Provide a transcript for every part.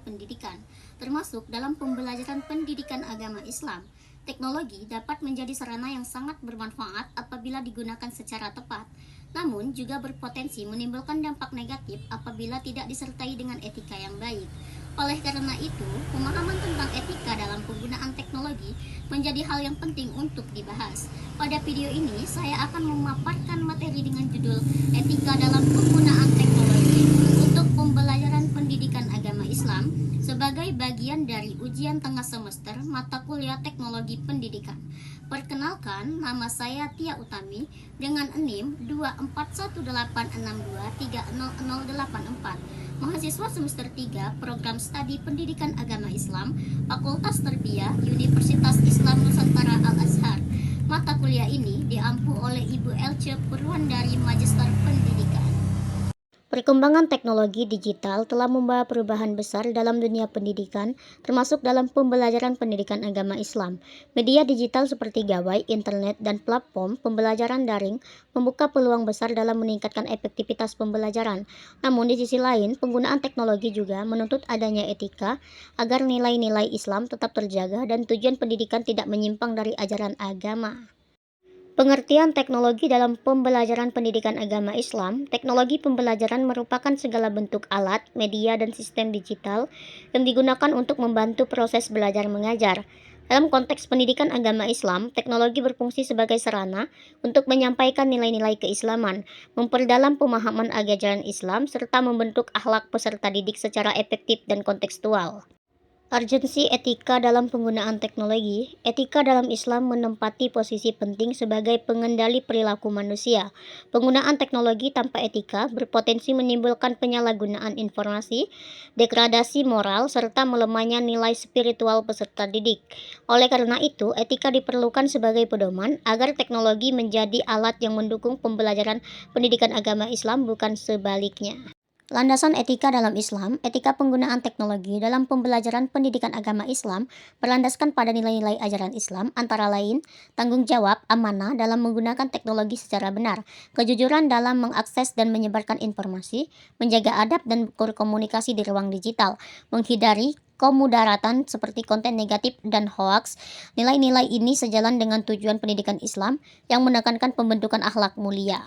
pendidikan, termasuk dalam pembelajaran pendidikan agama Islam. Teknologi dapat menjadi sarana yang sangat bermanfaat apabila digunakan secara tepat, namun juga berpotensi menimbulkan dampak negatif apabila tidak disertai dengan etika yang baik. Oleh karena itu, pemahaman tentang etika dalam penggunaan teknologi menjadi hal yang penting untuk dibahas. Pada video ini, saya akan memaparkan materi dengan judul Etika dalam Penggunaan Teknologi untuk Pembelajaran Pendidikan Agama Islam sebagai bagian dari ujian tengah semester mata kuliah Teknologi Pendidikan. Perkenalkan, nama saya Tia Utami dengan NIM 24186230084. Mahasiswa semester 3 Program Studi Pendidikan Agama Islam, Fakultas Tarbiyah Universitas Islam Nusantara Al-Azhar. Mata kuliah ini diampu oleh Ibu Elce Purwandari Magister Pendidikan. Perkembangan teknologi digital telah membawa perubahan besar dalam dunia pendidikan, termasuk dalam pembelajaran pendidikan agama Islam. Media digital seperti gawai, internet, dan platform pembelajaran daring membuka peluang besar dalam meningkatkan efektivitas pembelajaran. Namun di sisi lain, penggunaan teknologi juga menuntut adanya etika agar nilai-nilai Islam tetap terjaga dan tujuan pendidikan tidak menyimpang dari ajaran agama. Pengertian teknologi dalam pembelajaran pendidikan agama Islam. Teknologi pembelajaran merupakan segala bentuk alat, media, dan sistem digital yang digunakan untuk membantu proses belajar mengajar. Dalam konteks pendidikan agama Islam, teknologi berfungsi sebagai sarana untuk menyampaikan nilai-nilai keislaman, memperdalam pemahaman ajaran Islam, serta membentuk akhlak peserta didik secara efektif dan kontekstual. Urgensi etika dalam penggunaan teknologi. Etika dalam Islam menempati posisi penting sebagai pengendali perilaku manusia. Penggunaan teknologi tanpa etika berpotensi menimbulkan penyalahgunaan informasi, degradasi moral, serta melemahnya nilai spiritual peserta didik. Oleh karena itu, etika diperlukan sebagai pedoman agar teknologi menjadi alat yang mendukung pembelajaran pendidikan agama Islam, bukan sebaliknya. Landasan etika dalam Islam. Etika penggunaan teknologi dalam pembelajaran pendidikan agama Islam berlandaskan pada nilai-nilai ajaran Islam, antara lain tanggung jawab, amanah dalam menggunakan teknologi secara benar, kejujuran dalam mengakses dan menyebarkan informasi, menjaga adab dan berkomunikasi di ruang digital, menghindari kemudaratan seperti konten negatif dan hoaks. Nilai-nilai ini sejalan dengan tujuan pendidikan Islam yang menekankan pembentukan akhlak mulia.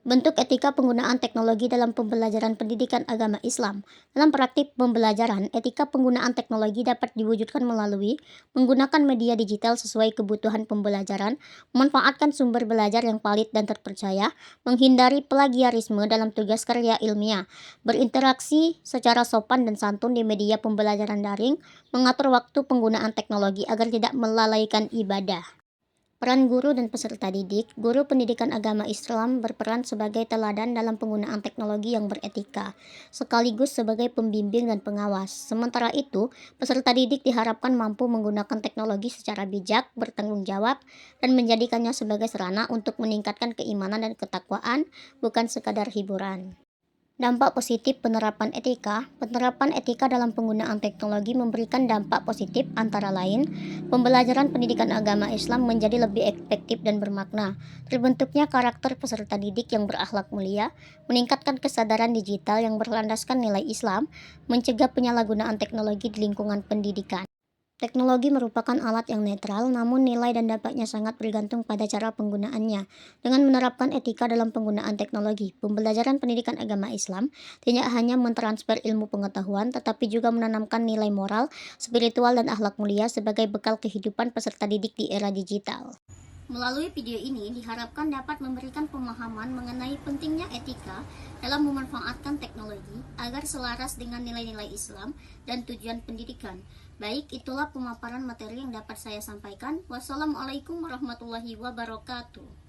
Bentuk etika penggunaan teknologi dalam pembelajaran pendidikan agama Islam. Dalam praktik pembelajaran, etika penggunaan teknologi dapat diwujudkan melalui menggunakan media digital sesuai kebutuhan pembelajaran, memanfaatkan sumber belajar yang valid dan terpercaya, menghindari plagiarisme dalam tugas karya ilmiah, berinteraksi secara sopan dan santun di media pembelajaran daring, mengatur waktu penggunaan teknologi agar tidak melalaikan ibadah. Peran guru dan peserta didik. Guru pendidikan agama Islam berperan sebagai teladan dalam penggunaan teknologi yang beretika, sekaligus sebagai pembimbing dan pengawas. Sementara itu, peserta didik diharapkan mampu menggunakan teknologi secara bijak, bertanggung jawab, dan menjadikannya sebagai sarana untuk meningkatkan keimanan dan ketakwaan, bukan sekadar hiburan. Dampak positif penerapan etika. Penerapan etika dalam penggunaan teknologi memberikan dampak positif, antara lain pembelajaran pendidikan agama Islam menjadi lebih efektif dan bermakna, terbentuknya karakter peserta didik yang berakhlak mulia, meningkatkan kesadaran digital yang berlandaskan nilai Islam, mencegah penyalahgunaan teknologi di lingkungan pendidikan. Teknologi merupakan alat yang netral, namun nilai dan dampaknya sangat bergantung pada cara penggunaannya. Dengan menerapkan etika dalam penggunaan teknologi, pembelajaran pendidikan agama Islam tidak hanya mentransfer ilmu pengetahuan, tetapi juga menanamkan nilai moral, spiritual, dan akhlak mulia sebagai bekal kehidupan peserta didik di era digital. Melalui video ini diharapkan dapat memberikan pemahaman mengenai pentingnya etika dalam memanfaatkan teknologi agar selaras dengan nilai-nilai Islam dan tujuan pendidikan. Baik, itulah pemaparan materi yang dapat saya sampaikan. Wassalamualaikum warahmatullahi wabarakatuh.